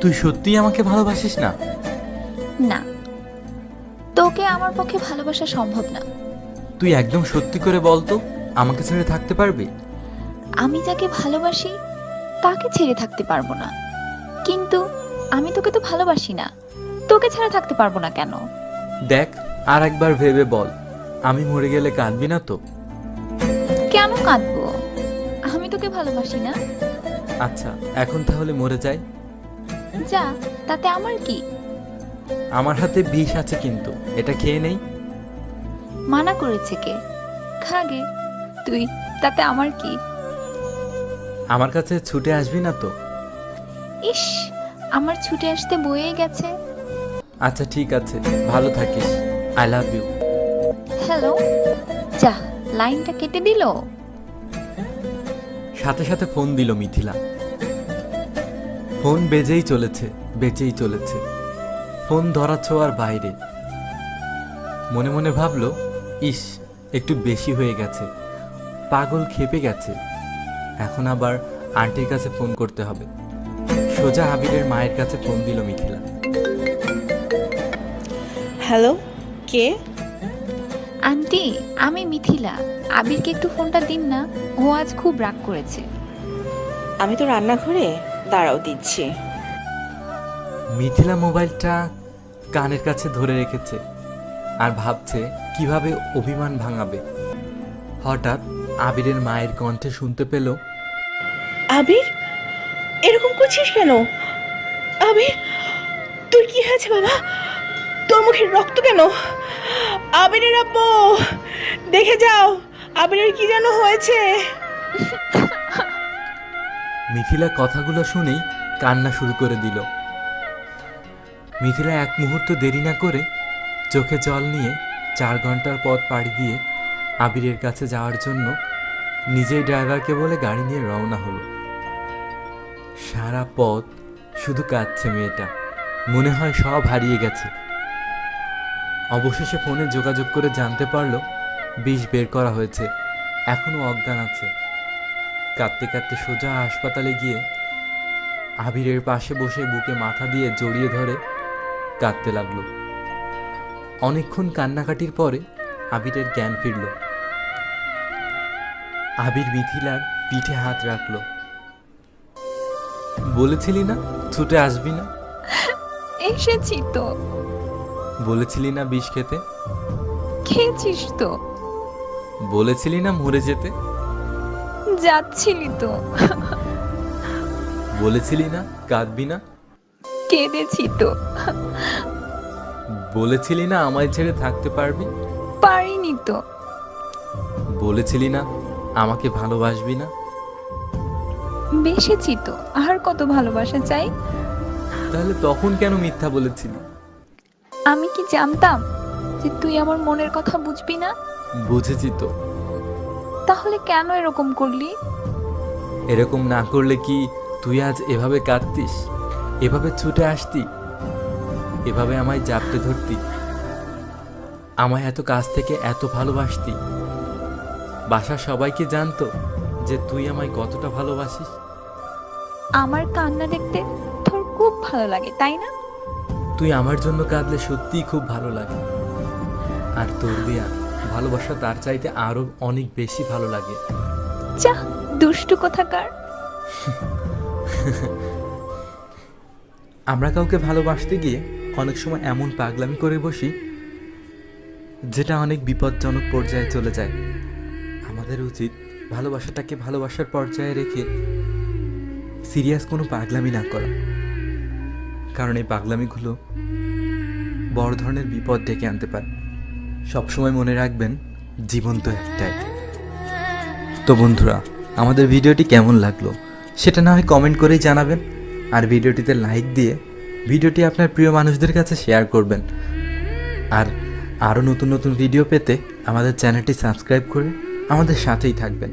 তুই সত্যিই আমাকে ভালোবাসিস না? না, তোকে আমার পক্ষে ভালোবাসা সম্ভব না। তুই একদম সত্যি করে বল তো, আমাকে ছেড়ে থাকতে পারবি? আমি যাকে ভালোবাসি তাকে ছেড়ে থাকতে পারবো না, কিন্তু আমি তোকে তো ভালোবাসি না, তোকে ছাড়া থাকতে পারবো না কেন? দেখ, আর একবার ভেবে বল, আমি মরে গেলে কাঁদবি না তো? কেন কাঁদবো? আমি তোকে ভালোবাসি না। আচ্ছা, এখন তাহলে মরে যাই। যা, তাতে আমার কি? আমার হাতে বিষ আছে, কিন্তু এটা খেয়ে নেই। মানা করেছে কে? খাগে তুই, তাতে আমার কি? আমার কাছে ছুটে আসবি না তো? ইস, আমার ছুটে আসতে বয়েই গেছে। আচ্ছা ঠিক আছে, ভালো থাকিস। I love you. হ্যালো। যা, লাইনটা কেটে দিল। সাথে সাথে ফোন দিল মিথিলা। ফোন বেজেই চলেছে, বেজেই চলেছে। ফোন ধরা ছোঁয়ার বাইরে। মনে মনে ভাবলো, ইস, একটু বেশি হয়ে গেছে, পাগল খেপে গেছে। এখন আবার আন্টির কাছে ফোন করতে হবে। সোজা আবিরের মায়ের কাছে ফোন দিল মিথিলা। হ্যালো, কে? আন্টি, আমি মিথিলা। আবিরকে একটু ফোনটা দিন না, ও আজ খুব রাগ করেছে। আমি তো রান্নাঘরে, দাঁড়াও দিচ্ছি। মিথিলা মোবাইলটা কানের কাছে ধরে রেখেছে আর ভাবছে কিভাবে অভিমান ভাঙাবে। হঠাৎ আবিরের মায়ের কণ্ঠে শুনতে পেল, আবির, এরকম করছিস কেন? আবির, তোর কি হয়েছে বাবা? তোর মুখের রক্ত কেন? আবিরের আব্বু, দেখে যাও, আবিরের কি যেন হয়েছে। মিথিলা কথাগুলো শুনেই কান্না শুরু করে দিল। মিথিলা এক মুহূর্ত দেরি না করে চোখে জল নিয়ে 4 ঘন্টার পথ পাড়ি দিয়ে আবিরের কাছে যাওয়ার জন্য নিজেই ড্রাইভারকে বলে গাড়ি নিয়ে রওনা হলো। সারা পথ শুধু কাঁদছে মেয়েটা, মনে হয় সব হারিয়ে গেছে। অবশেষে ফোনে যোগাযোগ করে জানতে পারলো বিষ বের করা হয়েছে, এখনো অজ্ঞান আছে। কাঁদতে কাঁদতে সোজা হাসপাতালে গিয়ে আবিরের পাশে বসে বুকে মাথা দিয়ে জড়িয়ে ধরে কাঁদতে লাগলো। অনেকক্ষণ কান্নাকাটির পরে আবিরের জ্ঞান ফিরল। আবির মিথিলার পিঠে হাত রাখলো। বলেছিলি না ছুটে আসবি না? এসেছি তো। বলেছিলি না বিষ খেতে? খেয়েছিস তো। বলেছিলি না মরে যেতে? যাচ্ছিলি তো। বলেছিলি না কাঁদবি না? কেঁদেছি তো। বলেছিলি না আমায় ছেড়ে থাকতে পারবি? পারিনি তো। বলেছিলি না আমাকে ভালোবাসবি না? বেসেছি তো, আর কত ভালোবাসা চাই? তাহলে তখন কেন মিথ্যা বলেছিলি? আমি কি জানতাম যে তুই আমার মনের কথা বুঝবি না? বুঝেছি তো। তাহলে কেন এরকম করলি? এরকম না করলে কি তুই আজ এভাবে কাঁদতিস, এভাবে ছুটে আসতি, এভাবে আমায় জাপটে ধরতি, আমায় এত কাছ থেকে এত ভালোবাসতি? বাসার সবাইকে জানতো যে তুই আমায় কতটা ভালোবাসিস? আমার কান্না দেখতে তোর খুব ভালো লাগে, তাই না? তুই আমার জন্য কাঁদলে সত্যিই খুব ভালো লাগে। আর তোর দেয়া ভালোবাসা তার চাইতে আরো অনেক বেশি ভালো লাগে। যা, দুষ্টু কোথাকার। আমরা কাউকে ভালোবাসতে গিয়ে অনেক সময় এমন পাগলামি করে বসি যেটা অনেক বিপজ্জনক পর্যায়ে চলে যায়। আমাদের উচিত ভালোবাসাটাকে ভালোবাসার পর্যায়ে রেখে সিরিয়াস কোনো পাগলামি না করা, কারণ এই পাগলামিগুলো বড় ধরনের বিপদ ডেকে আনতে পারে। সবসময় মনে রাখবেন, জীবন তো একটাই। তো বন্ধুরা, আমাদের ভিডিওটি কেমন লাগলো সেটা না হয় কমেন্ট করেই জানাবেন, আর ভিডিওটিতে লাইক দিয়ে ভিডিওটি আপনার প্রিয় মানুষদের কাছে শেয়ার করবেন। আর আরও নতুন নতুন ভিডিও পেতে আমাদের চ্যানেলটি সাবস্ক্রাইব করে আমাদের সাথেই থাকবেন।